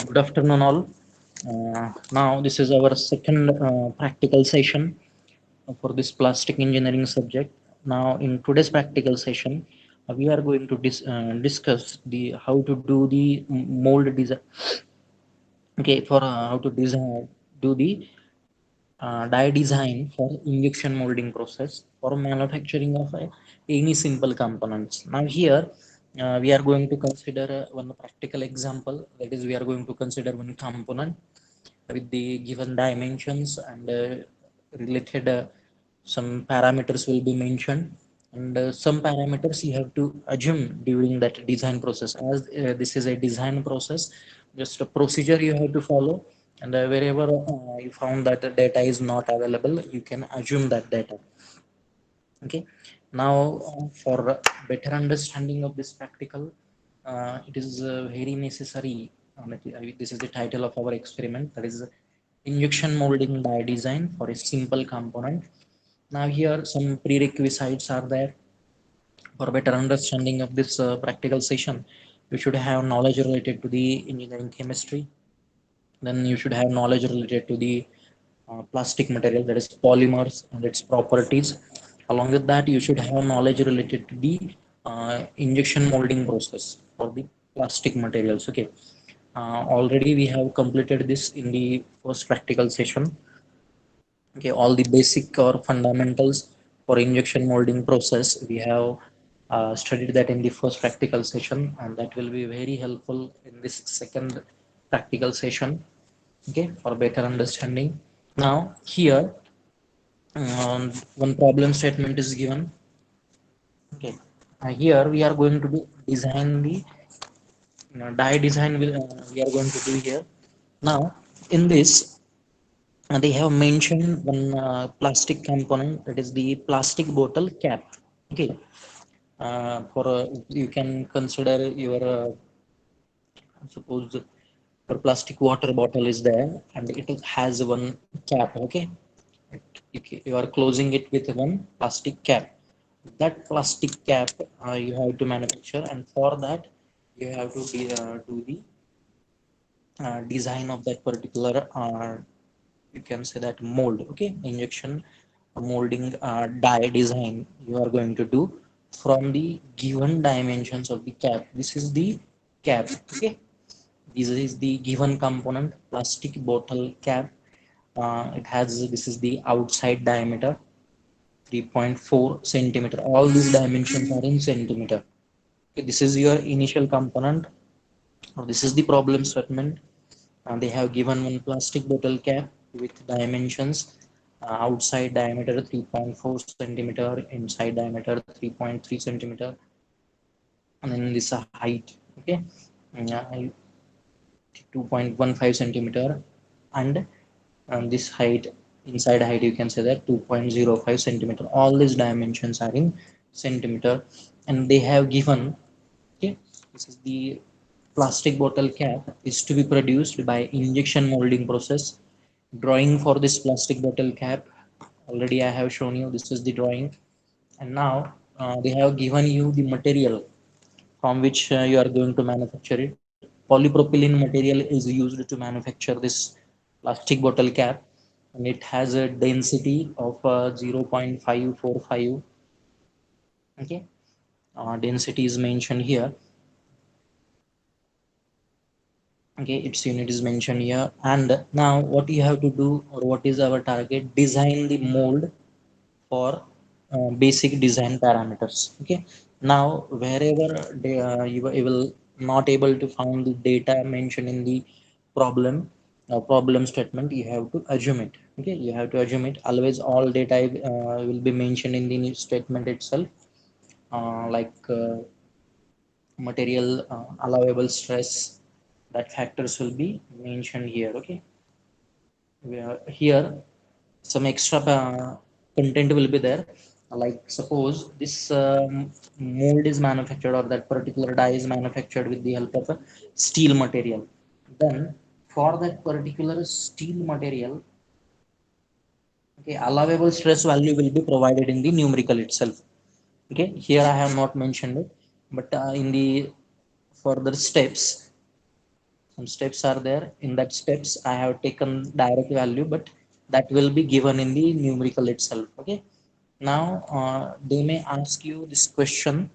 Good afternoon, all. Now, this is our second practical session for this plastic engineering subject. Now, in today's practical session, we are going to discuss the how to do the mold design. Okay, for how to design do the die design for injection molding process for manufacturing of any simple components. Now here we are going to consider one practical example, that is we are going to consider one component with the given dimensions and related some parameters will be mentioned, and some parameters you have to assume during that design process, as this is a design process, just a procedure you have to follow, and wherever you found that the data is not available, you can assume that data. Okay, now for better understanding of this practical, it is very necessary. This is the title of our experiment, that is injection molding by design for a simple component. Now here some prerequisites are there. For better understanding of this practical session, you should have knowledge related to the engineering chemistry. Then you should have knowledge related to the plastic material, that is polymers and its properties. Along with that, you should have knowledge related to the injection molding process for the plastic materials. Okay, already we have completed this in the first practical session. Okay, all the basic or fundamentals for injection molding process we have studied that in the first practical session, and that will be very helpful in this second practical session. Okay, for better understanding. Now here one problem statement is given. Okay, here we are going to do design the die design we are going to do here. Now in this, they have mentioned one plastic component, that is the plastic bottle cap. Okay, for you can consider your suppose your plastic water bottle is there and it has one cap. Okay, you are closing it with one plastic cap. That plastic cap you have to manufacture, and for that you have to do the design of that particular you can say that mold. Okay, injection molding die design you are going to do from the given dimensions of the cap. This is the cap. Okay, this is the given component, plastic bottle cap. It has, this is the outside diameter 3.4 centimeter. All these dimensions are in centimeter. Okay, this is your initial component. Now this is the problem statement. They have given one plastic bottle cap with dimensions outside diameter 3.4 centimeter, inside diameter 3.3 centimeter, and then this height. Okay, uh, 2.15 centimeter, and this height, inside height, you can say that 2.05 centimeter. All these dimensions are in centimeter, and they have given. Okay, this is the plastic bottle cap is to be produced by injection molding process. Drawing for this plastic bottle cap already I have shown you. This is the drawing, and now they have given you the material from which you are going to manufacture it. Polypropylene material is used to manufacture this plastic bottle cap, and it has a density of 0.545. Okay, density is mentioned here. Okay, its unit is mentioned here. And now what you have to do, or what is our target, design the mold for basic design parameters. Okay, now wherever you will not able to find the data mentioned in the problem problem statement, you have to assume it. Okay, you have to assume it always. All data will be mentioned in the statement itself, like material allowable stress, that factors will be mentioned here. Okay, here some extra content will be there, like suppose this mold is manufactured, or that particular die is manufactured with the help of a steel material. Then for that particular steel material, okay, allowable stress value will be provided in the numerical itself. Okay, here I have not mentioned it, but in the further steps some steps are there. In that steps I have taken direct value, but that will be given in the numerical itself. Okay, now they may ask you this question,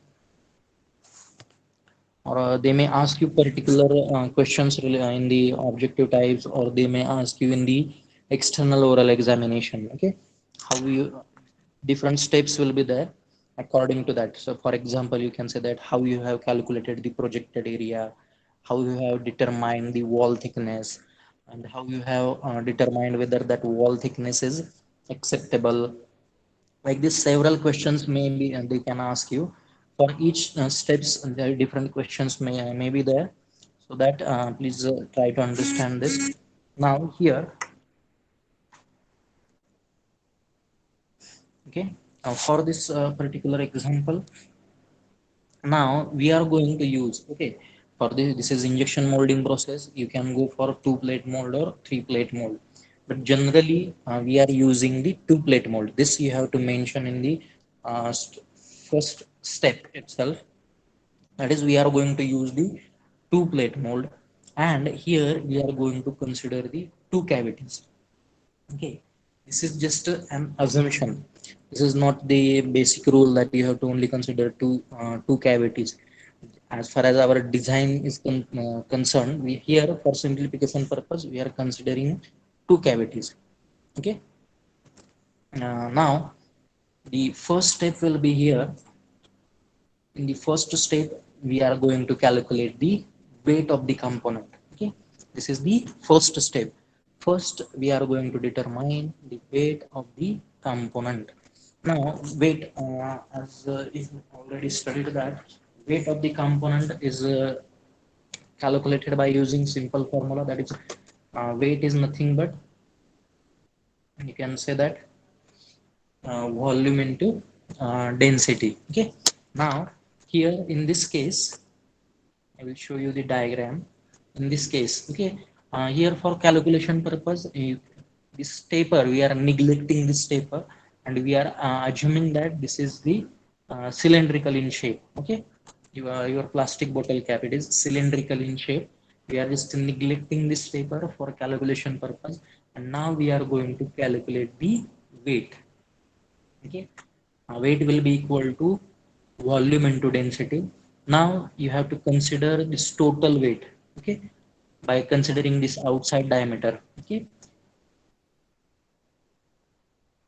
or they may ask you particular questions in the objective types, or they may ask you in the external oral examination. Okay, how you, different steps will be there according to that. So for example, you can say that how you have calculated the projected area, how you have determined the wall thickness, and how you have determined whether that wall thickness is acceptable. Like this, several questions may be, and they can ask you for each steps. There are different questions may be there, so that please try to understand this. Now here, okay, for this particular example, now we are going to use, okay, for this is injection molding process. You can go for two plate mold or three plate mold, but generally we are using the two plate mold. This you have to mention in the uh, st- first step itself. That is, we are going to use the two plate mold, and here we are going to consider the two cavities. Okay, this is just an assumption. This is not the basic rule that you have to only consider two cavities. As far as our design is concerned, we here for simplification purpose we are considering two cavities. Okay, now the first step will be here. In the first step, we are going to calculate the weight of the component. Okay, this is the first step. First we are going to determine the weight of the component. Now weight, as if already studied that weight of the component is calculated by using simple formula. That is, weight is nothing but, you can say that, volume into density. Okay, now here in this case I will show you the diagram. In this case, okay, here for calculation purpose, this taper we are neglecting this taper, and we are assuming that this is the cylindrical in shape. Okay, your plastic bottle cap, it is cylindrical in shape. We are just neglecting this taper for calculation purpose, and now we are going to calculate the weight. Okay, weight will be equal to volume into density. Now you have to consider this total weight. Okay, by considering this outside diameter. Okay,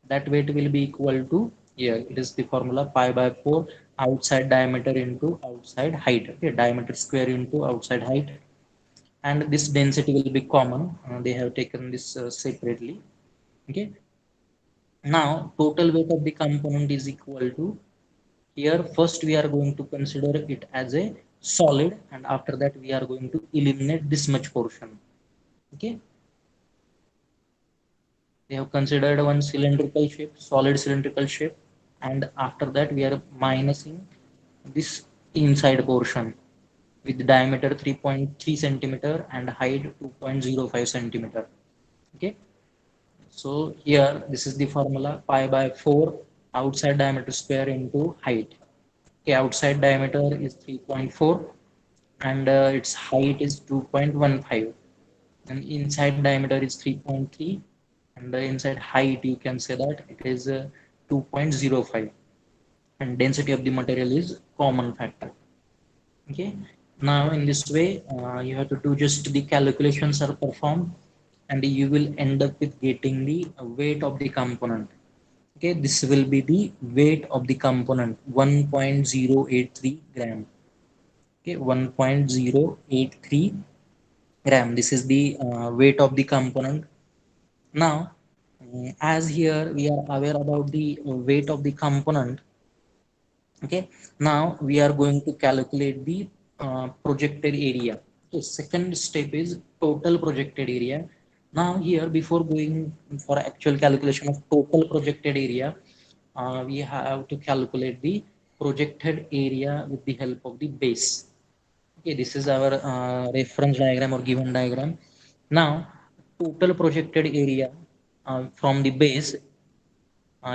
that weight will be equal to, here it is the formula, pi by 4 outside diameter into outside height. Okay, diameter square into outside height, and this density will be common. They have taken this separately. Okay, now total weight of the component is equal to, here first we are going to consider it as a solid, and after that we are going to eliminate this much portion. Okay, we have considered one cylindrical shape, solid cylindrical shape, and after that we are minusing this inside portion with diameter 3.3 centimeter and height 2.05 centimeter. Okay, so here this is the formula, pi by 4 outside diameter square into height. Okay, outside diameter is 3.4, and its height is 2.15, and inside diameter is 3.3, and the inside height you can say that it is 2.05, and density of the material is common factor. Okay, now in this way you have to do just the calculations are performed, and you will end up with getting the weight of the component. Okay, this will be the weight of the component, 1.083 gram. Okay, 1.083 gram, this is the weight of the component. Now as here we are aware about the weight of the component. Okay, now we are going to calculate the projected area. So second step is total projected area. Now here, before going for actual calculation of total projected area, we have to calculate the projected area with the help of the base. Okay, this is our reference diagram or given diagram. Now total projected area from the base,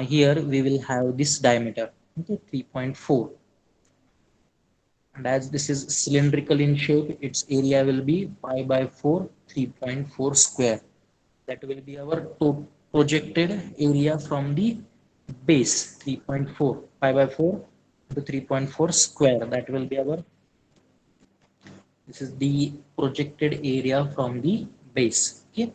here we will have this diameter. Okay, 3.4, and as this is cylindrical in shape, its area will be pi by 4, 3.4 square. That will be our projected area from the base. 3.4 pi by 4 to 3.4 square, that will be our, this is the projected area from the base. Okay,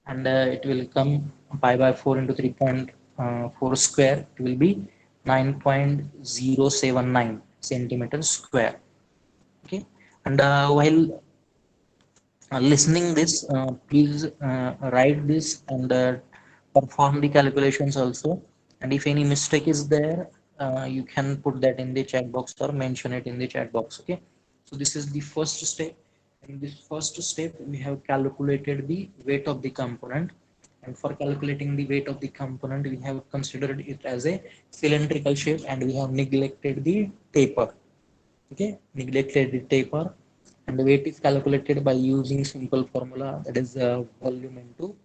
and it will come pi by 4 into 3.4 square, it will be 9.079 centimeters square. Okay, and while listening this, please write this and perform the calculations also, and if any mistake is there, you can put that in the chat box or mention it in the chat box. Okay, so this is the first step. In this first step we have calculated the weight of the component, and for calculating the weight of the component we have considered it as a cylindrical shape, and we have neglected the taper. Okay, neglected the taper, and the weight is calculated by using simple formula, that is volume into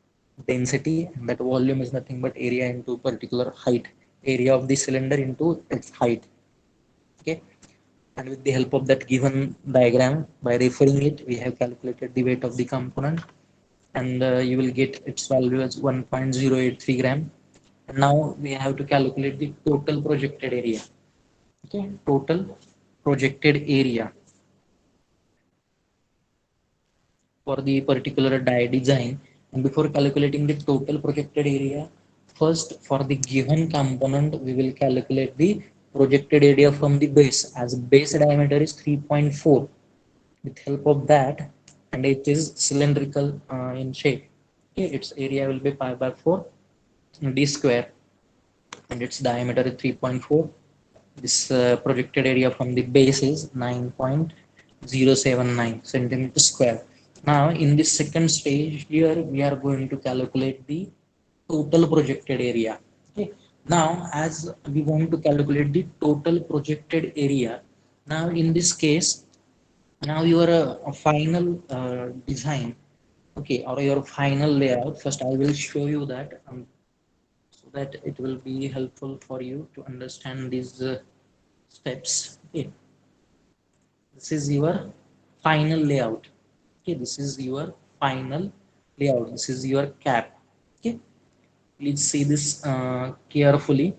density, and that volume is nothing but area into particular height, area of the cylinder into its height. Okay, and with the help of that given diagram, by referring it, we have calculated the weight of the component, and you will get its value as 1.083 gram. And now we have to calculate the total projected area. Okay, total projected area for the particular die design. And before calculating the total projected area, first for the given component, we will calculate the projected area from the base, as base diameter is 3.4. With help of that, and it is cylindrical in shape. Okay, its area will be pi by 4 d square, and its diameter is 3.4. This projected area from the base is 9.079 centimeter square. Now, in this second stage here, we are going to calculate the total projected area. Okay. Now, as we want to calculate the total projected area, now in this case, now your final design, okay, or your final layout. First, I will show you that, so that it will be helpful for you to understand these steps. Okay, this is your final layout. Okay, this is your final layout, this is your cap. Okay, please see this carefully.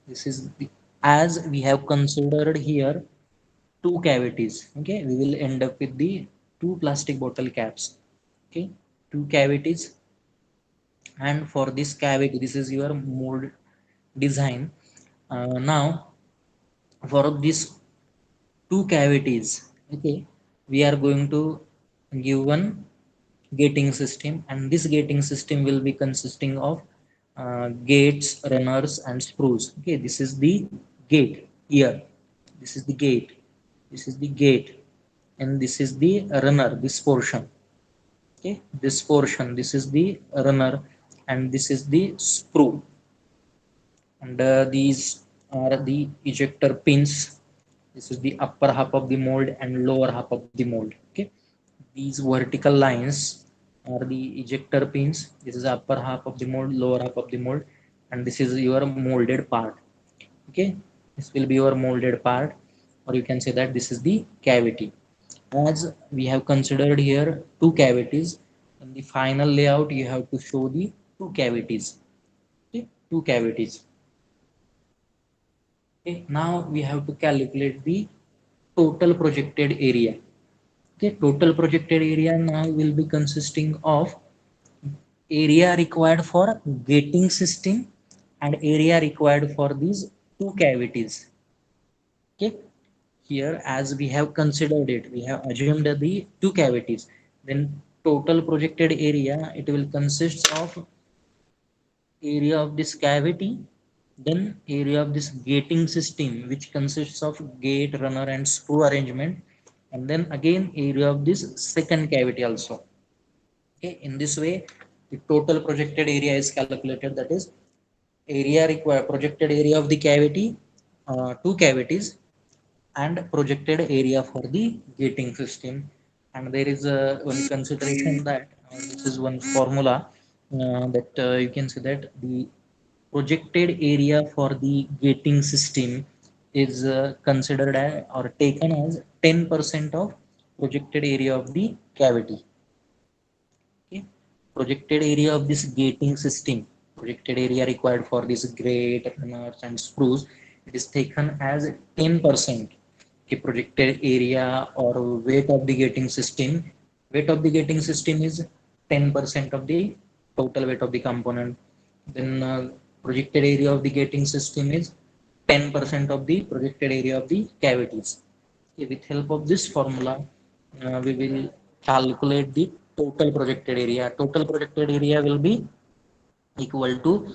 This is the, as we have considered here two cavities. Okay, we will end up with the two plastic bottle caps. Okay, two cavities, and for this cavity, this is your mold design. Now for this two cavities, okay, we are going to give one gating system, and this gating system will be consisting of gates, runners, and screws. Okay, this is the gate here, this is the gate, this is the gate, and this is the runner, this portion. Okay, this portion, this is the runner, and this is the screw, and these are the ejector pins. This is the upper half of the mold and lower half of the mold. Okay, these vertical lines are the ejector pins. This is the upper half of the mold, lower half of the mold, and this is your molded part. Okay, this will be your molded part, or you can say that this is the cavity. As we have considered here two cavities, in the final layout you have to show the two cavities. Okay, two cavities. Okay, now we have to calculate the total projected area. Okay, total projected area now will be consisting of area required for gating system and area required for these two cavities. Okay, here as we have considered it, we have assumed the two cavities. Then total projected area, it will consist of area of this cavity, then area of this gating system, which consists of gate, runner, and screw arrangement, and then again area of this second cavity also. Okay, in this way the total projected area is calculated, that is area required, projected area of the cavity, two cavities, and projected area for the gating system. And there is one consideration that this is one formula, that you can see that the projected area for the gating system is considered as or taken as 10% of projected area of the cavity. Okay. Projected area of this gating system, projected area required for this grate, nuts and screws, it is taken as 10%. Okay, projected area or weight of the gating system, weight of the gating system is 10% of the total weight of the component. Then projected area of the gating system is 10% of the projected area of the cavities. Okay, with help of this formula, we will calculate the total projected area. Total projected area will be equal to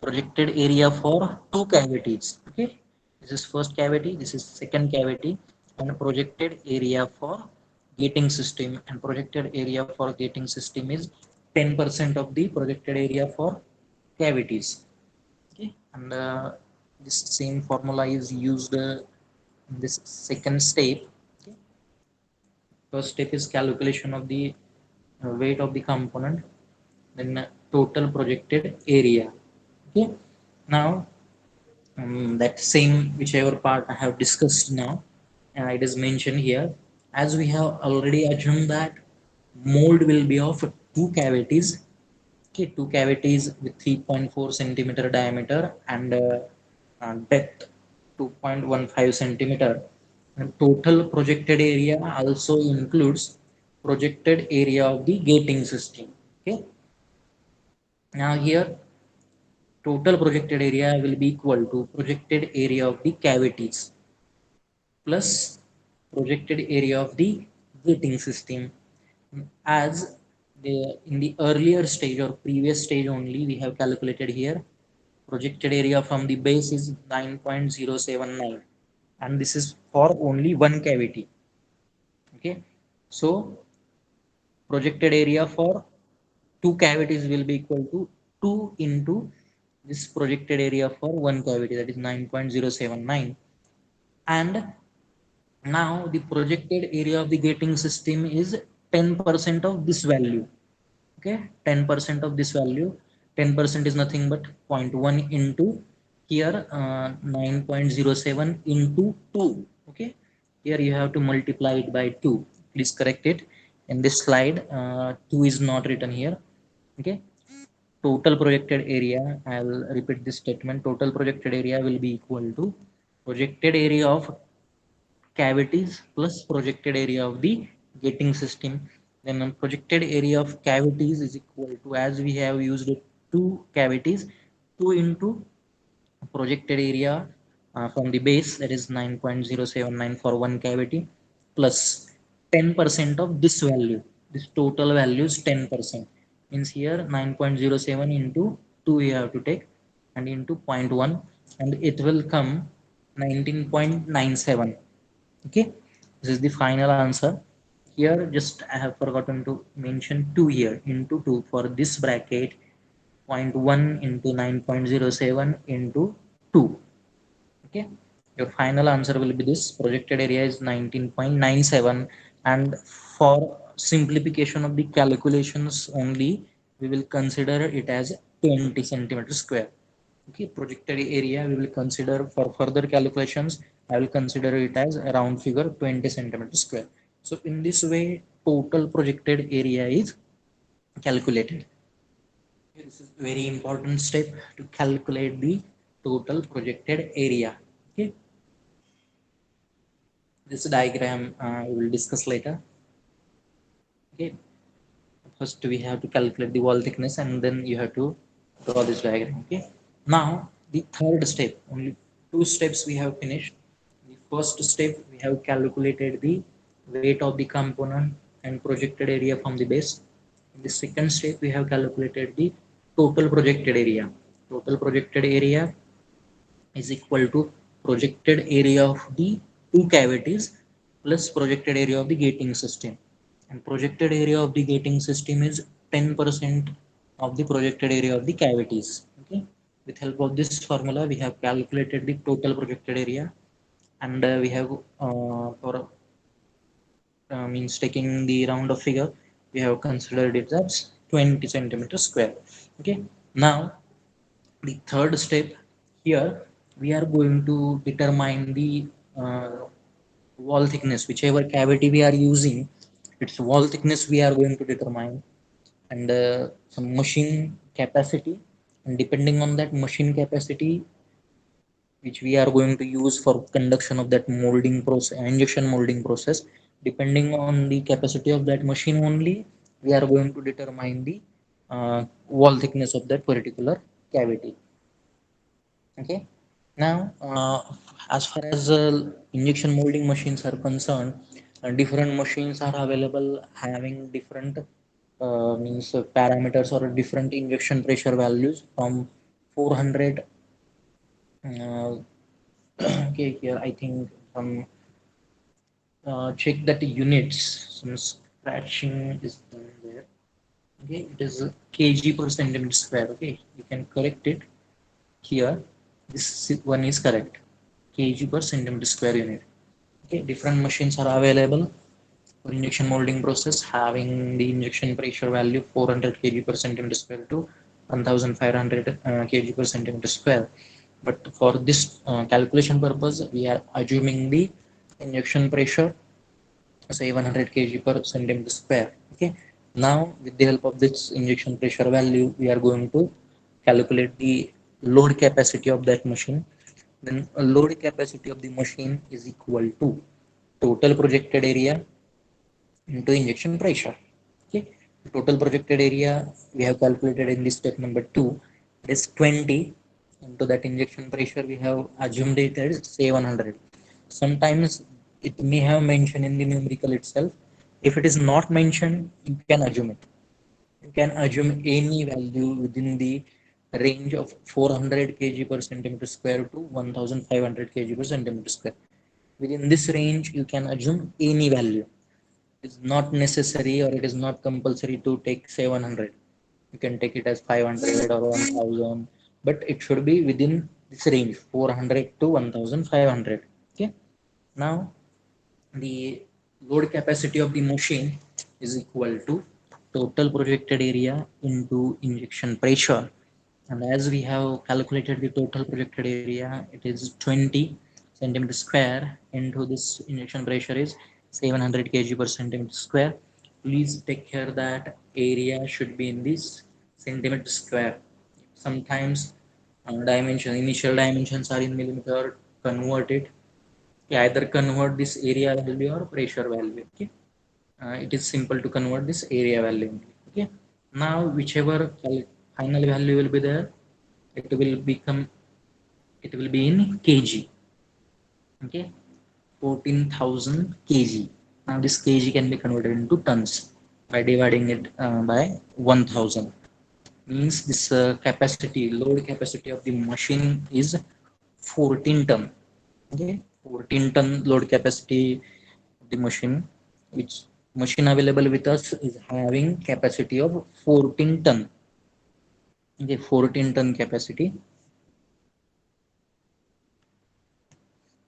projected area for two cavities. Okay, this is first cavity, this is second cavity, and projected area for gating system, and projected area for gating system is 10% of the projected area for cavities. Okay, and this same formula is used in this second step. Okay. First step is calculation of the weight of the component, then total projected area. Okay. Now that same whichever part I have discussed now, it is mentioned here. As we have already assumed that mold will be of two cavities. Okay, two cavities with 3.4 centimeter diameter and depth 2.15 centimeter. And total projected area also includes projected area of the gating system. Okay. Now here total projected area will be equal to projected area of the cavities plus projected area of the gating system. As in the earlier stage or previous stage only, we have calculated here projected area from the base is 9.079, and this is for only one cavity. Okay, so projected area for two cavities will be equal to 2 into this projected area for one cavity, that is 9.079. And now the projected area of the gating system is 10% of this value. Okay, 10% of this value, 10% is nothing but 0.1 into here 9.07 into 2. Okay, here you have to multiply it by 2. Please correct it in this slide. 2 is not written here. Okay, total projected area, I'll repeat this statement, total projected area will be equal to projected area of cavities plus projected area of the gating system. Then projected area of cavities is equal to, as we have used two cavities, 2 into projected area from the base, that is 9.079 for one cavity, plus 10% of this value. This total value is 10%, means here 9.07 into 2 you have to take, and into 0.1, and it will come 19.97. Okay, this is the final answer. Here just I have forgotten to mention 2 here, into 2 for this bracket, 0.1 into 9.07 into 2. Okay, your final answer will be this, projected area is 19.97. And for simplification of the calculations only, we will consider it as 20 centimeter square. Okay, projected area we will consider for further calculations, I will consider it as a round figure 20 centimeter square. So in this way total projected area is calculated. This is a very important step to calculate the total projected area. Okay, this diagram we will discuss later. Okay, first we have to calculate the wall thickness and then you have to draw this diagram. Okay, now the third step, only two steps we have finished. The first step we have calculated the weight of the component and projected area from the base. In the second step we have calculated the total projected area. Total projected area is equal to projected area of the two cavities plus projected area of the gating system, and projected area of the gating system is 10% of the projected area of the cavities. Okay, with help of this formula we have calculated the total projected area, and we have for means taking the round of figure, we have considered it as 20 centimeter square. Okay, now the third step here, we are going to determine the uh, wall thickness, whichever cavity we are using, its wall thickness we are going to determine, and some machine capacity, and depending on that machine capacity which we are going to use for conduction of that molding process, injection molding process, depending on the capacity of that machine only, we are going to determine the wall thickness of that particular cavity. Okay. Now as far as injection molding machines are concerned, different machines are available having different means parameters or different injection pressure values from 400. uh, okay, here I think some check that units, some scratching is done there. Okay, it is kg per centimeter square. Okay, you can correct it here. This one is correct, kg per centimeter square unit. Okay, different machines are available for injection molding process having the injection pressure value 400 kg per centimeter square to 1500 kg per centimeter square. But for this calculation purpose, we are assuming the injection pressure say 100 kg per centimeter square. Okay. Now, with the help of this injection pressure value, we are going to calculate the load capacity of that machine. Then a load capacity of the machine is equal to total projected area into injection pressure. Okay. Total projected area we have calculated in this step number 2, it is 20 into that injection pressure we have assumed it as 700. Sometimes it may have mentioned in the numerical itself. If it is not mentioned, you can assume it. You can assume any value within the range of 400 kg per centimeter square to 1500 kg per centimeter square. Within this range, you can assume any value. It's not necessary or it is not compulsory to take 700. You can take it as 500 or 1000, but it should be within this range 400 to 1500. Okay. Now, the load capacity of the machine is equal to total projected area into injection pressure. And as we have calculated the total projected area, it is 20 centimeter square into this injection pressure is 700 kg per centimeter square. Please take care that area should be in this centimeter square. Sometimes initial dimensions are in millimeter, convert it. Either convert this area value or pressure value. Okay. It is simple to convert this area value. Okay. Now, whichever final value will be there, it will become, it will be in kg. Okay. 14,000 kg. Now this kg can be converted into tons by dividing it by 1000. Means this capacity, load capacity of the machine is 14 ton. Okay. 14 ton load capacity of the machine, which machine available with us is having capacity of 14 ton. Okay, 14 ton capacity.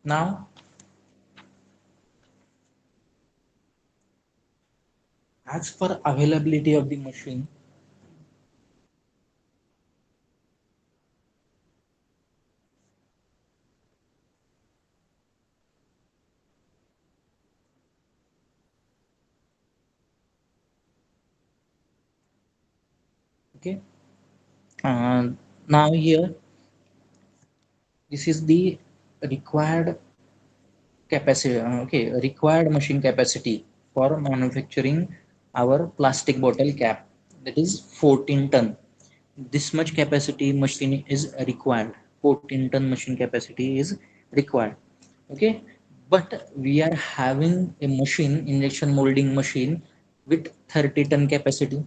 Now, as for availability of the machine, okay. Uh, Now here, this is the required capacity. Okay, required machine capacity for manufacturing our plastic bottle cap. That is 14 ton. This much capacity machine is required. 14 ton machine capacity is required. Okay, but we are having a machine, injection molding machine, with 30 ton capacity.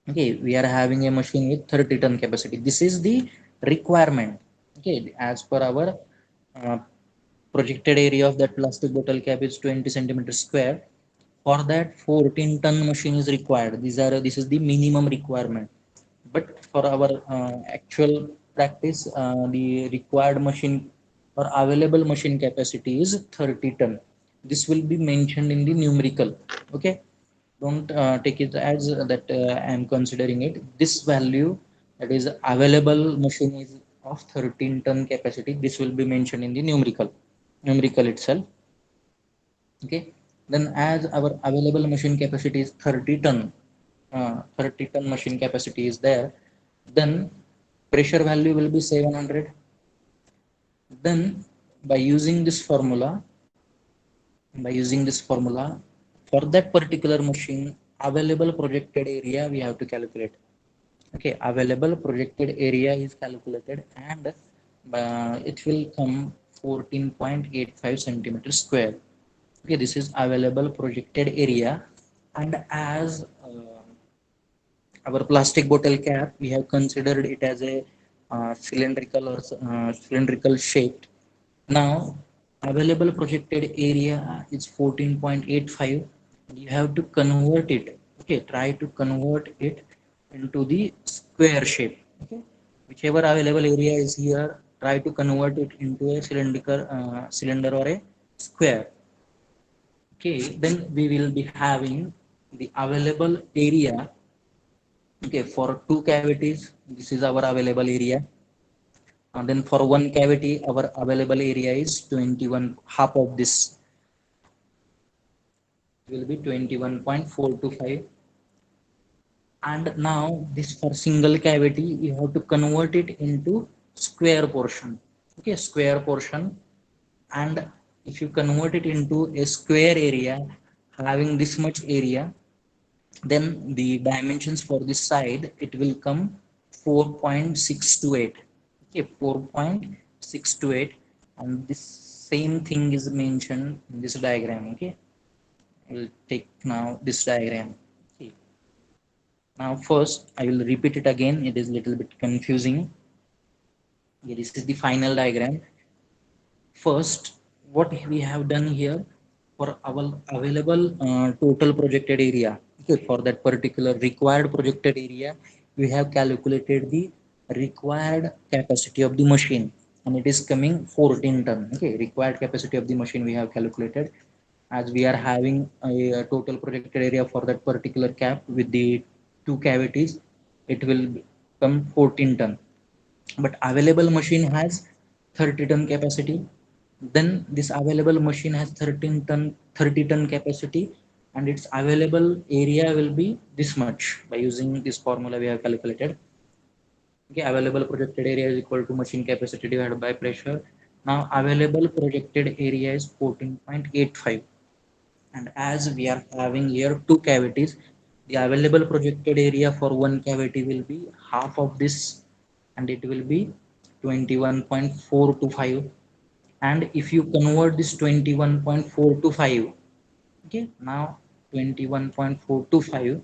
Okay, we are having a machine with 30 ton capacity. This is the requirement. Okay, as per our uh, projected area of that plastic bottle cap is 20 centimeter square. For that, 14 ton machine is required. This is the minimum requirement. But for our actual practice, the required machine or available machine capacity is 30 ton. This will be mentioned in the numerical. Okay. Don't take it as that I am considering it. This value that is available machine is of 13 ton capacity. This will be mentioned in the numerical itself. Okay, then as our available machine capacity is 30 ton machine capacity is there, then pressure value will be 700. Then by using this formula by using this formula for that particular machine, available projected area we have to calculate. Okay, available projected area is calculated, and it will come 14.85 centimeters square. Okay, this is available projected area. And as our plastic bottle cap, we have considered it as a cylindrical shaped. Now available projected area is 14.85. You have to convert it. Okay, try to convert it into the square shape. Okay, whichever available area is here, try to convert it into a cylindrical cylinder or a square. Okay, then we will be having the available area. Okay, for two cavities, this is our available area. And then for one cavity, our available area is 21. Half of this will be 21.425. And now this for single cavity, you have to convert it into square portion. Okay, square portion. And if you convert it into a square area having this much area, then the dimensions for this side, it will come 4.628. Okay, 4.628. And this same thing is mentioned in this diagram. Okay, I will take now this diagram. Okay, now first I will repeat it again, it is little bit confusing. Okay, this is the final diagram. First, what we have done here, for our available total projected area, okay, for that particular required projected area, we have calculated the required capacity of the machine, and it is coming 14 ton. Okay, required capacity of the machine we have calculated. As we are having a total projected area for that particular cap with the two cavities, it will come 14 ton. But available machine has 30 ton capacity. Then this available machine has 30 ton capacity, and its available area will be this much. By using this formula we have calculated. Okay, available projected area is equal to machine capacity divided by pressure. Now available projected area is 14.85. And as we are having here two cavities, the available projected area for one cavity will be half of this, and it will be 21.425. And if you convert this 21.425, okay, now 21.425,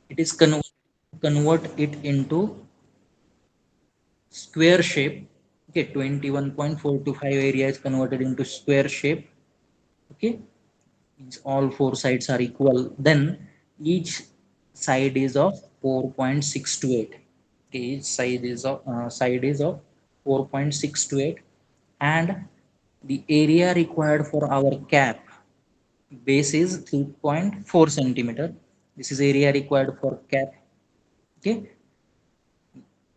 it is convert it into square shape. Okay, 21.425 area is converted into square shape. Okay, means all four sides are equal, then each side is of 4.628. Okay, each side is of 4.628. And the area required for our cap base is 3.4 centimeter. This is area required for cap. Okay,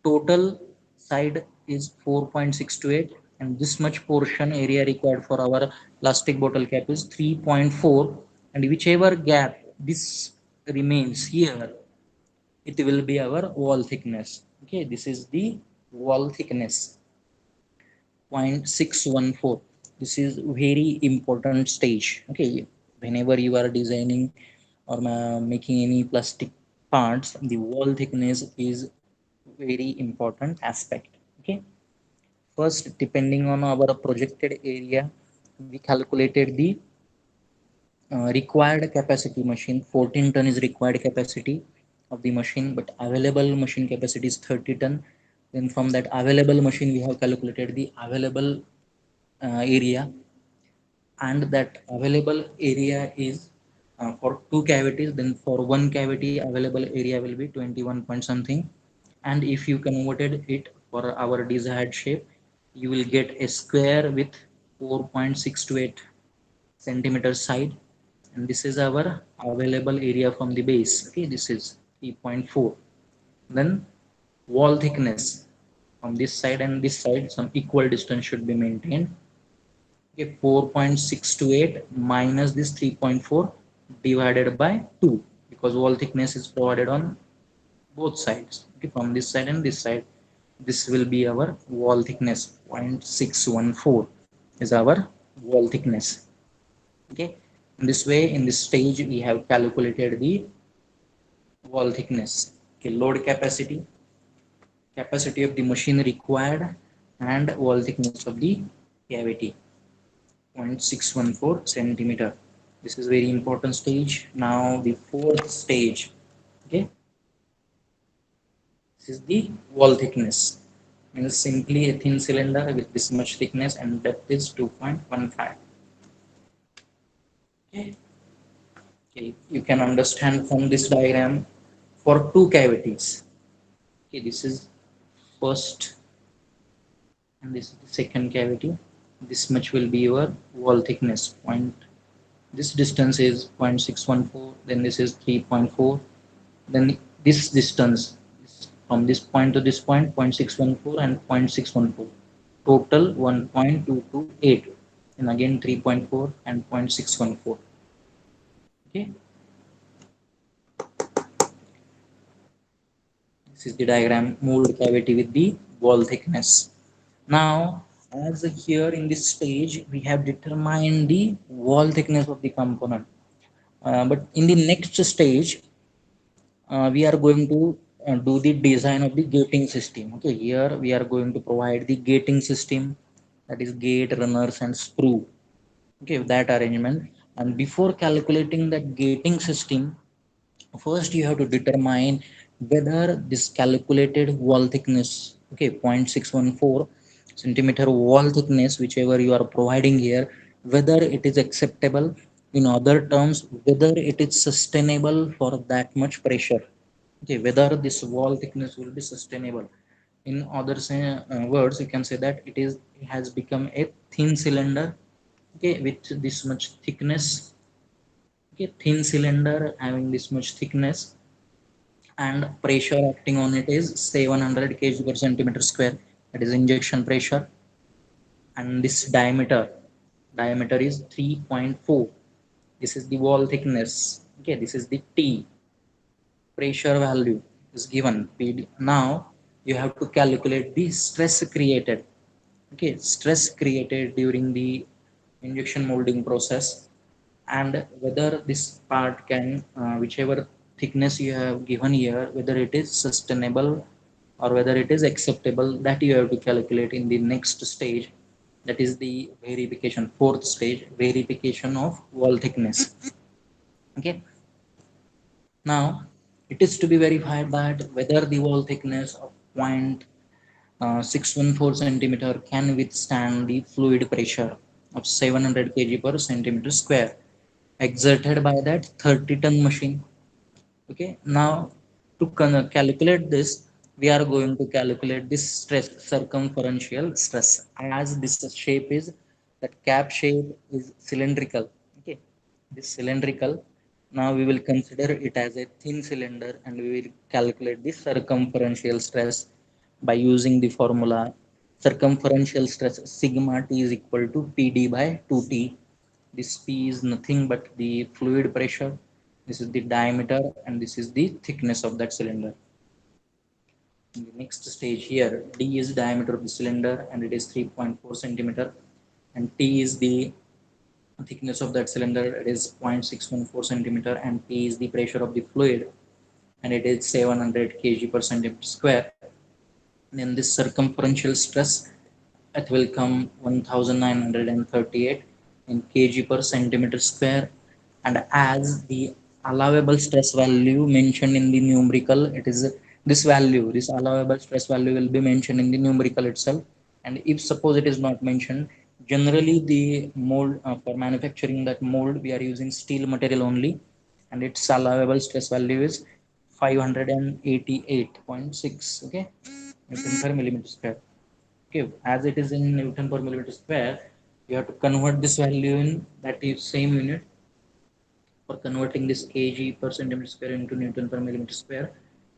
total side is 4.628, and this much portion area required for our plastic bottle cap is 3.4. And whichever gap this remains here, it will be our wall thickness. Okay, this is the wall thickness, 0.614. This is very important stage. Okay, whenever you are designing or making any plastic parts, the wall thickness is very important aspect. Okay, first, depending on our projected area, we calculated the required capacity. Machine 14 ton is required capacity of the machine, but available machine capacity is 30 ton. Then from that available machine we have calculated the available area, and that available area is for two cavities. Then for one cavity available area will be 21 point something. And if you converted it for our desired shape, you will get a square with 4.628 centimeters side. And this is our available area from the base. Okay, this is 3.4. Then wall thickness, From this side and this side some equal distance should be maintained. Okay, 4.628 minus this 3.4 divided by 2, because wall thickness is provided on both sides. Okay, from this side and this side, this will be our wall thickness. 0.614 is our wall thickness. Okay, in this way, in this stage we have calculated the wall thickness. Okay, load capacity, capacity of the machine required, and wall thickness of the cavity. 0.614 centimeter. This is very important stage. Now the fourth stage. Okay, this is the wall thickness. Means simply a thin cylinder with this much thickness and depth is 2.15. Okay. Okay, you can understand from this diagram for two cavities. Okay, this is first and this is the second cavity. This much will be your wall thickness. This distance is 0.614, then this is 3.4, then this distance from this point to this point 0.614 and 0.614, total 1.228, and again 3.4 and 0.614. Okay, this is the diagram, mold cavity with the wall thickness. Now, as here in this stage we have determined the wall thickness of the component, but in the next stage we are going to do the design of the gating system. Okay, here we are going to provide the gating system, that is gate, runners and sprue. Okay, that arrangement. And before calculating that gating system, first you have to determine whether this calculated wall thickness, okay, 0.614 centimeter wall thickness whichever you are providing here, whether it is acceptable, in other terms whether it is sustainable for that much pressure. Okay, whether this wall thickness will be sustainable. In other words, you can say that it has become a thin cylinder, okay, with this much thickness. Okay, thin cylinder having this much thickness and pressure acting on it is 700 kg per centimeter square, that is injection pressure. And this diameter is 3.4. This is the wall thickness. Okay, this is the T, pressure value is given PD. Now you have to calculate the stress created. Okay, stress created during the injection molding process, and whether this part can, whichever thickness you have given here, whether it is sustainable or whether it is acceptable, that you have to calculate in the next stage, that is the verification, fourth stage, verification of wall thickness. Okay, now it is to be verified that whether the wall thickness of 0.614 centimeter can withstand the fluid pressure of 700 kg per centimeter square exerted by that 30-ton machine. Okay, now to calculate this, we are going to calculate this stress, circumferential stress, as this shape is, that cap shape is cylindrical. Okay, this cylindrical. Now we will consider it as a thin cylinder and we will calculate the circumferential stress by using the formula circumferential stress sigma T is equal to PD by 2T. This P is nothing but the fluid pressure, this is the diameter, and this is the thickness of that cylinder. In the next stage here, D is diameter of the cylinder and it is 3.4 centimeter, and T is the thickness of that cylinder, it is 0.614 centimeter, and P is the pressure of the fluid and it is 700 kg per centimeter square. Then this circumferential stress, it will come 1938 in kg per centimeter square. And as the allowable stress value mentioned in the numerical, it is this value, this allowable stress value will be mentioned in the numerical itself. And if suppose it is not mentioned, generally the mold, for manufacturing that mold we are using steel material only, and its allowable stress value is 588.6, okay, Newton per millimeter square. Okay, as it is in Newton per millimeter square, you have to convert this value in that is same unit. For converting this kg per centimeter square into Newton per millimeter square,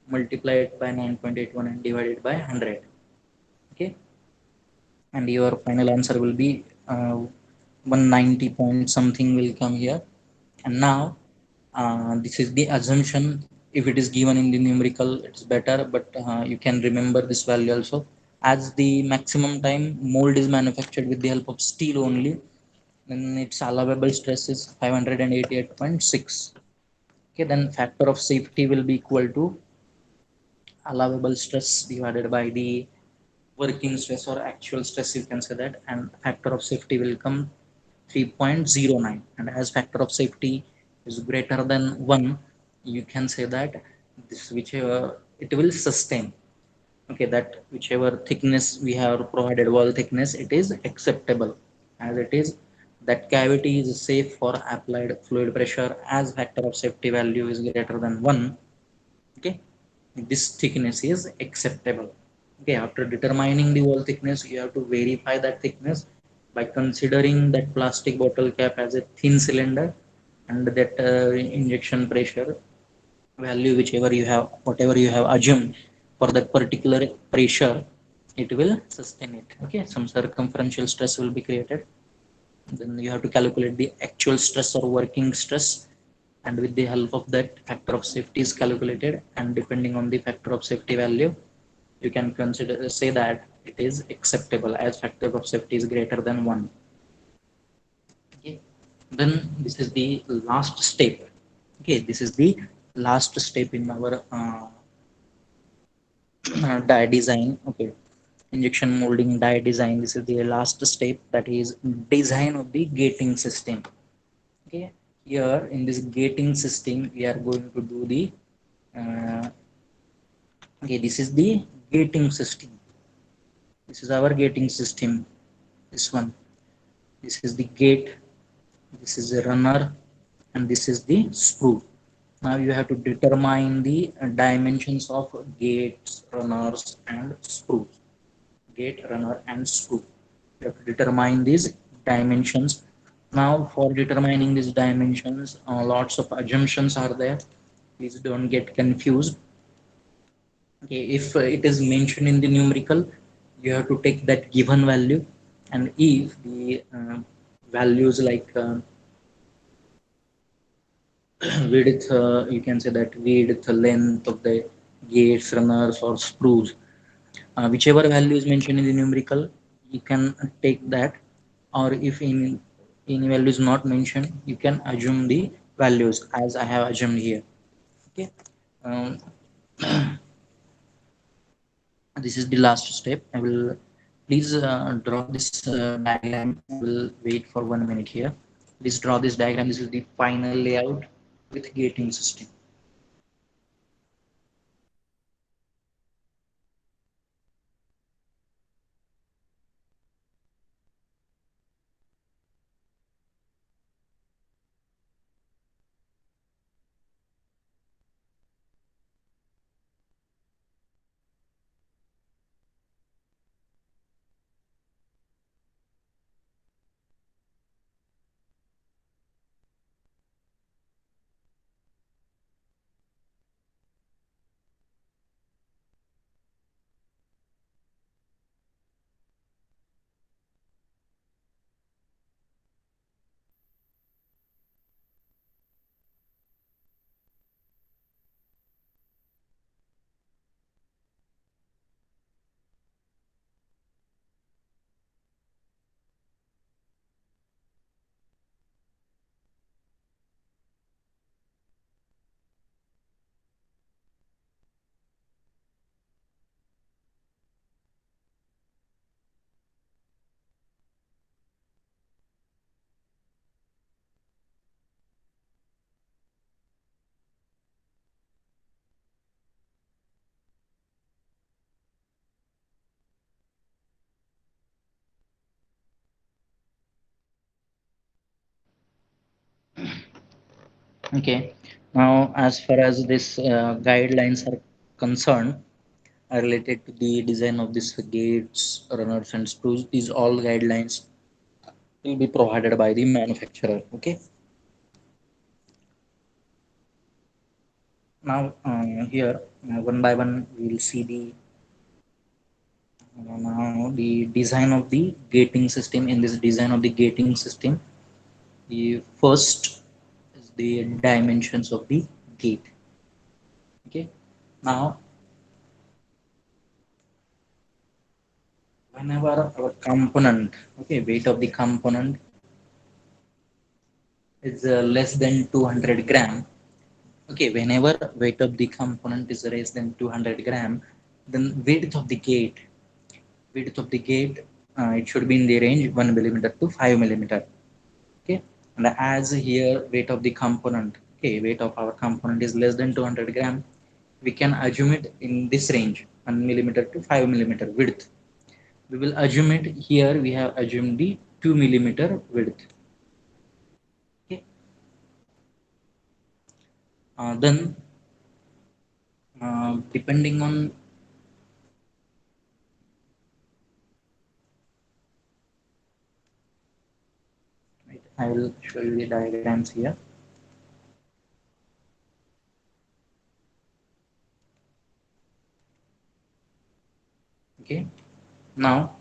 multiply it by 9.81 and divide it by 100. Okay, and your final answer will be 190 point something will come here. And now this is the assumption. If it is given in the numerical, it's better, but you can remember this value also. As the maximum time mold is manufactured with the help of steel only, then its allowable stress is 588.6. Okay, then factor of safety will be equal to allowable stress divided by the working stress or actual stress, you can say that, and factor of safety will come 3.09. And as factor of safety is greater than 1, you can say that this whichever it will sustain. Okay, that whichever thickness we have provided, wall thickness, it is acceptable as it is. That cavity is safe for applied fluid pressure as factor of safety value is greater than 1. Okay, this thickness is acceptable. Okay, after determining the wall thickness, you have to verify that thickness by considering that plastic bottle cap as a thin cylinder, and that injection pressure value whichever you have, whatever you have assumed for that particular pressure, it will sustain it. Okay, some circumferential stress will be created. Then you have to calculate the actual stress or working stress, and with the help of that factor of safety is calculated, and depending on the factor of safety value, you can consider say that it is acceptable as factor of safety is greater than 1. Okay, then this is the last step. Okay, this is the last step in our die design. Okay, injection molding die design, this is the last step, that is design of the gating system. Okay, here in this gating system we are going to do the uh, okay, this is the gating system. This is our gating system. This one, this is the gate, this is a runner, and this is the sprue. Now you have to determine the dimensions of gates, runners, and sprues. Gate, runner, and sprue. You have to determine these dimensions. Now for determining these dimensions, lots of assumptions are there. Please don't get confused. Okay, if it is mentioned in the numerical, you have to take that given value, and if the values like width, you can say that width, length of the gates, runners, or sprues, whichever value is mentioned in the numerical, you can take that. Or if any value is not mentioned, you can assume the values as I have assumed here. Okay, um, this is the last step. I will please draw this diagram. I will wait for 1 minute here. Please draw this diagram. This is the final layout with gating system. Okay. Now, as far as this guidelines are concerned, related to the design of this gates, runners, and screws, these all guidelines will be provided by the manufacturer. Okay. Now, here one by one, we will see the Now the design of the gating system. In this design of the gating system, the first is the dimensions of the gate. Okay. Now whenever our component, okay, weight of the component is less than 200 gram. Okay, whenever weight of the component is less than 200 gram, then width of the gate, it should be in the range 1 millimeter to 5 millimeter. Okay, and as here weight of the component, okay, weight of our component is less than 200 gram, we can assume it in this range, 1 millimeter to 5 millimeter width. We will assume it here. We have assumed the 2 millimeter width. Okay, then depending on, right, I will show you the diagrams here. Okay, now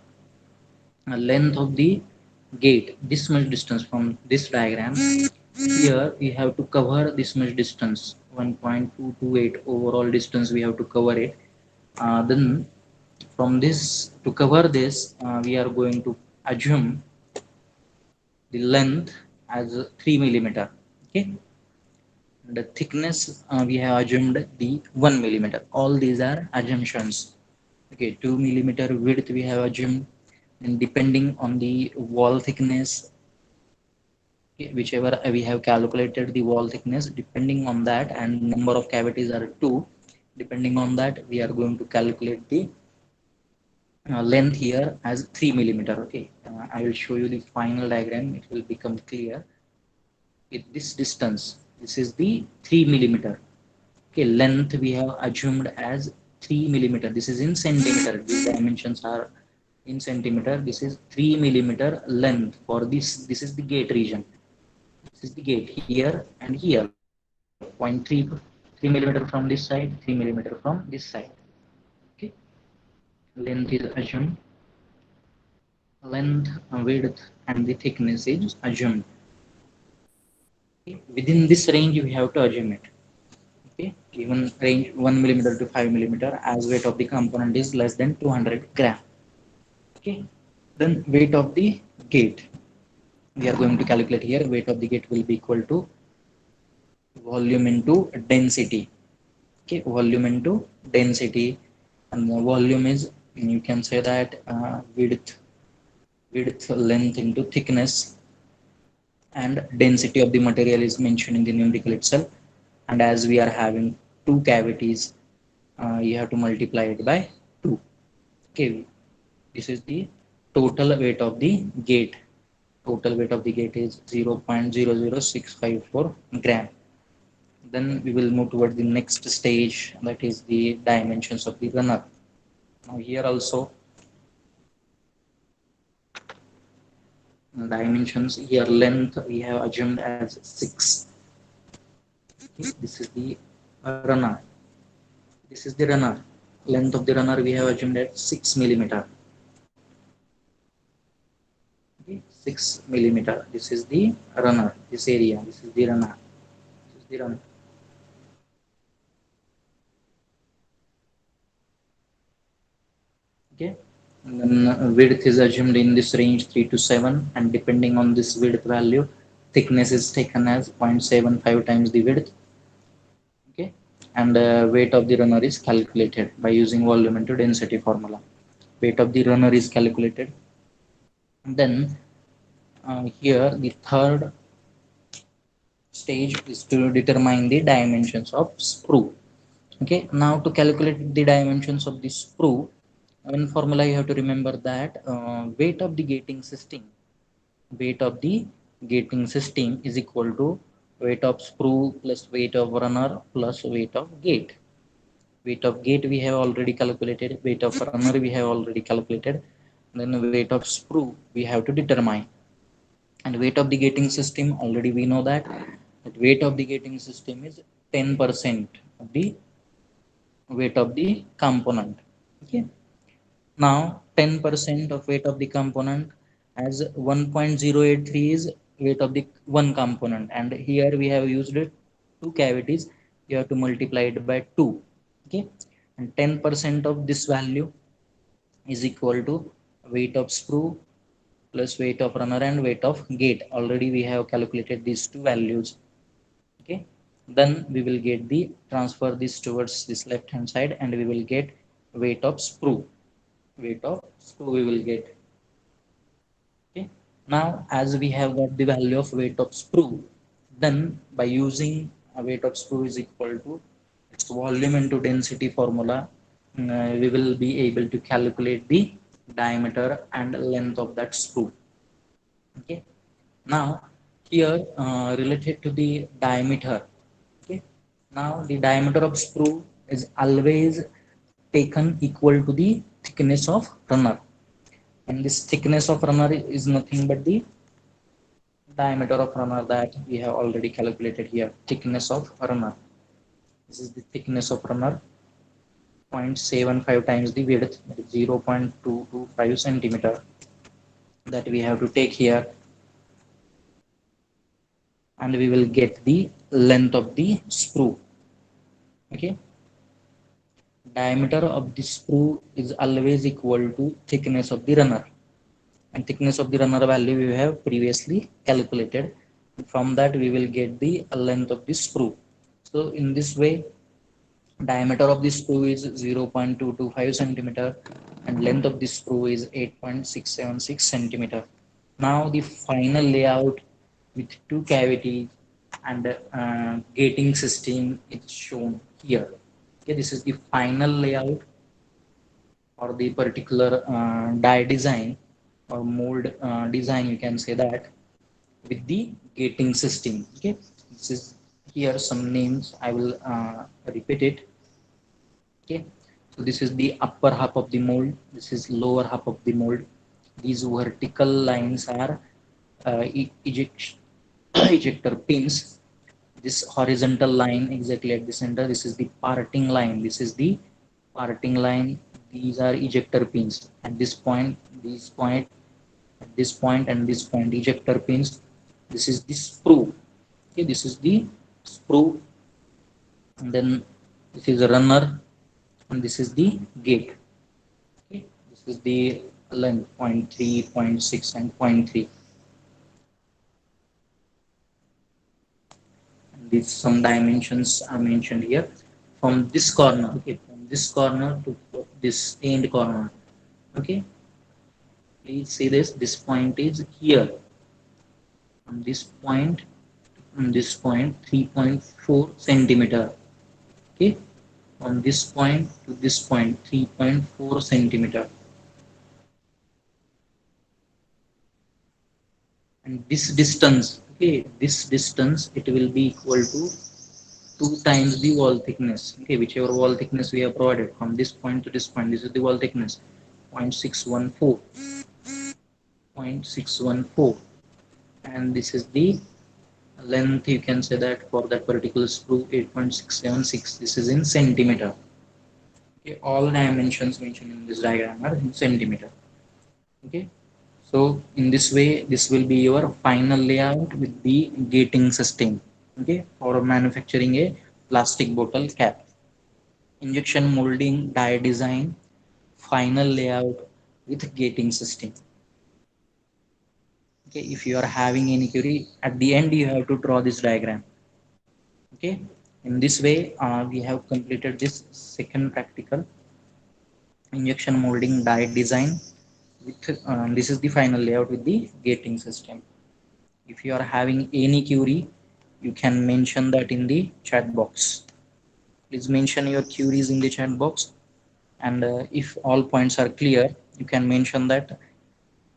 length of the gate, this much distance from this diagram. Here we have to cover this much distance, 1.228 overall distance we have to cover it. Then from this, to cover this, we are going to assume the length as 3 millimeter. Okay, the thickness, we have assumed the 1 millimeter. All these are assumptions. Okay, 2 millimeter width we have assumed, and depending on the wall thickness, okay, whichever we have calculated the wall thickness, depending on that, and number of cavities are 2, depending on that we are going to calculate the length here as 3 millimeter. Okay, I will show you the final diagram, it will become clear. With this distance, this is the 3 millimeter. Okay, length we have assumed as 3 millimeter. This is in centimeter, these dimensions are in centimeter. This is 3 millimeter length for this is the gate region. This is the gate here and here, 0.3 millimeter from this side, 3 millimeter from this side. Okay, length is assumed, length, width, and the thickness is assumed. Okay, within this range we have to assume it. Okay, given range 1 millimeter to 5 millimeter, as weight of the component is less than 200 gram. Okay, then weight of the gate, we are going to calculate here. Weight of the gate will be equal to volume into density. Okay, volume into density, and the volume is, you can say that, width length into thickness, and density of the material is mentioned in the numerical itself. And as we are having two cavities, you have to multiply it by 2. Okay, this is the total weight of the gate. Total weight of the gate is 0.00654 gram. Then we will move toward the next stage, that is the dimensions of the runner. Now here also dimensions, here length we have assumed as 6. Okay, this is the runner, this is the runner. Length of the runner we have assumed at 6 millimeter. Okay, 6 millimeter, this is the runner, this area, this is the runner, this is the runner. Okay, and then width is assumed in this range 3 to 7, and depending on this width value, thickness is taken as 0.75 times the width. Okay, and weight of the runner is calculated by using volume into density formula. Weight of the runner is calculated. And then here the third stage is to determine the dimensions of sprue. Okay, now to calculate the dimensions of the sprue, in formula you have to remember that weight of the gating system is equal to weight of sprue plus weight of runner plus weight of gate. Weight of gate we have already calculated, weight of runner we have already calculated, then weight of sprue we have to determine. And weight of the gating system, already we know that weight of the gating system is 10% of the weight of the component. Okay, now 10% of weight of the component, as 1.083 is weight of the one component, and here we have used it two cavities. You have to multiply it by 2. Okay, and 10% of this value is equal to weight of sprue plus weight of runner and weight of gate. Already we have calculated these two values. Okay, then we will get the transfer this towards this left hand side, and we will get weight of sprue. Weight of sprue we will get. Okay, now as we have got the value of weight of sprue, then by using a weight of sprue is equal to its volume into density formula, we will be able to calculate the diameter and length of that sprue. Okay, now here related to the diameter. Okay, now the diameter of sprue is always taken equal to the thickness of runner, and this thickness of runner is nothing but the diameter of runner that we have already calculated here. Thickness of runner, this is the thickness of runner, 0.75 times the width, 0.225 centimeter, that we have to take here, and we will get the length of the sprue. Okay, diameter of the sprue is always equal to thickness of the runner, and thickness of the runner value we have previously calculated. From that we will get the length of the sprue. So in this way, diameter of the sprue is 0.225 centimeter, and length of the sprue is 8.676 centimeter. Now the final layout with two cavities and gating system is shown here. Okay, this is the final layout or the particular die design or mold design, you can say that, with the gating system. Okay, this is here some names I will repeat it. Okay, so this is the upper half of the mold, this is lower half of the mold. These vertical lines are ejector pins. This horizontal line exactly at the center, this is the parting line, this is the parting line. These are ejector pins at this point, this point, at this point, and this point, ejector pins. This is the sprue. Okay, this is the sprue, and then this is a runner, and this is the gate. Okay, this is the length, 0.3, 0.6, and 0.3. These some dimensions are mentioned here. From this corner, okay, from this corner to this end corner. Okay, please see this. This point is here. From this point, 3.4 centimeter. Okay, from this point to this point, 3.4 centimeter. And this distance, okay, this distance, it will be equal to 2 times the wall thickness. Okay, whichever wall thickness we have provided from this point to this point, this is the wall thickness, 0.614, 0.614, and this is the length, you can say that, for that particular sprue, 8.676. This is in centimeter. Okay, all dimensions mentioned in this diagram are in centimeter. Okay, so in this way, this will be your final layout with the gating system. Okay, for manufacturing a plastic bottle cap. Injection molding die design, final layout with gating system. Okay, if you are having any query at the end, you have to draw this diagram. Okay, in this way we have completed this second practical, injection molding die design with this is the final layout with the gating system. If you are having any query, you can mention that in the chat box. Please mention your queries in the chat box, and if all points are clear, you can mention that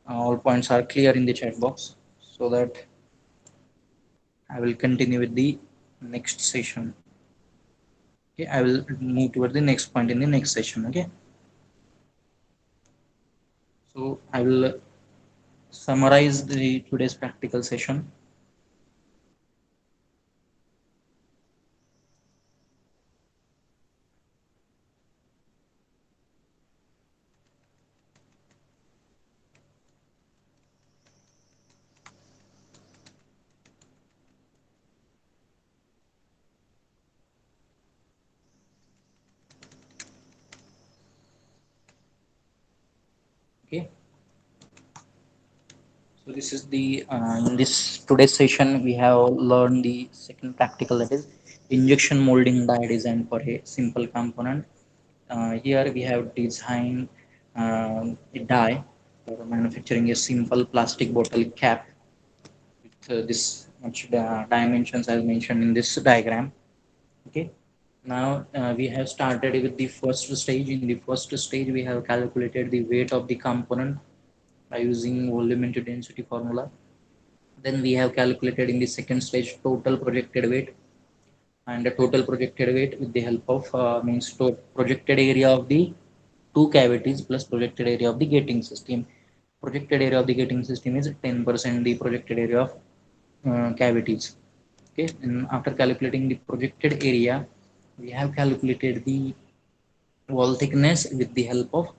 all points are clear in the chat box, so that I will continue with the next session. Okay, I will move toward the next point in the next session. Okay, so I will summarize the today's practical session. Okay. So this is the in this today's session we have learned the second practical, that is injection molding die design for a simple component. Here we have designed a die for manufacturing a simple plastic bottle cap with this much dimensions as mentioned in this diagram. Okay. Now we have started with the first stage. In the first stage we have calculated the weight of the component by using volume into density formula. Then we have calculated in the second stage total projected weight, and the total projected weight with the help of means to projected area of the two cavities plus projected area of the gating system. Projected area of the gating system is 10% the projected area of cavities. Okay, and after calculating the projected area, we have calculated the wall thickness with the help of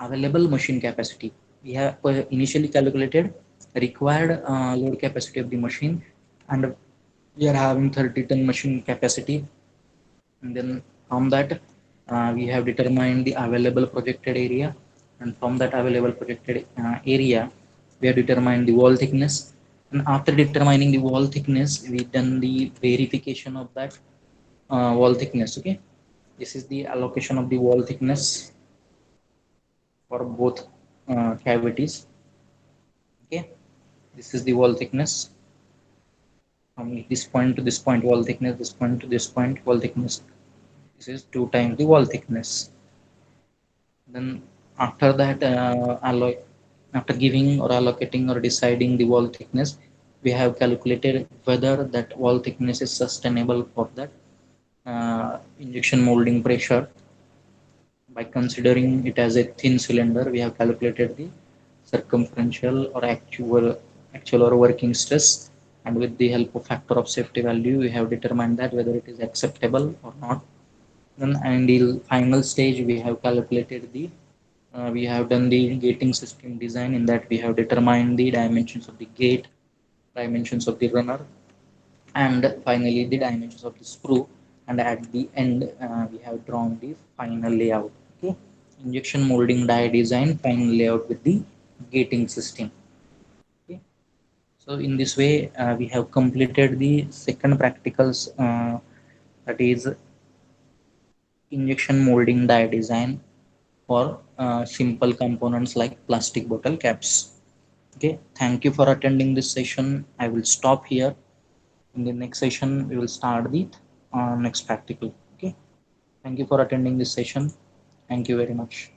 available machine capacity. We have initially calculated required load capacity of the machine, and we are having 30 ton machine capacity. And then from that we have determined the available projected area, and from that available projected area we have determined the wall thickness. And after determining the wall thickness, we done the verification of that wall thickness. Okay, this is the allocation of the wall thickness for both cavities. Okay, this is the wall thickness from this point to this point, wall thickness, this point to this point, wall thickness. This is 2 times the wall thickness. Then after that after giving or allocating or deciding the wall thickness, we have calculated whether that wall thickness is sustainable for that injection molding pressure. By considering it as a thin cylinder, we have calculated the circumferential or actual or working stress, and with the help of factor of safety value, we have determined that whether it is acceptable or not. Then, and the final stage, we have calculated the we have done the gating system design. In that, we have determined the dimensions of the gate, dimensions of the runner, and finally the dimensions of the screw. And at the end we have drawn the final layout. Okay, injection molding die design final layout with the gating system. Okay, so in this way we have completed the second practicals, that is injection molding die design for simple components like plastic bottle caps. Okay, thank you for attending this session. I will stop here. In the next session we will start the next practical. Okay, thank you for attending this session. Thank you very much.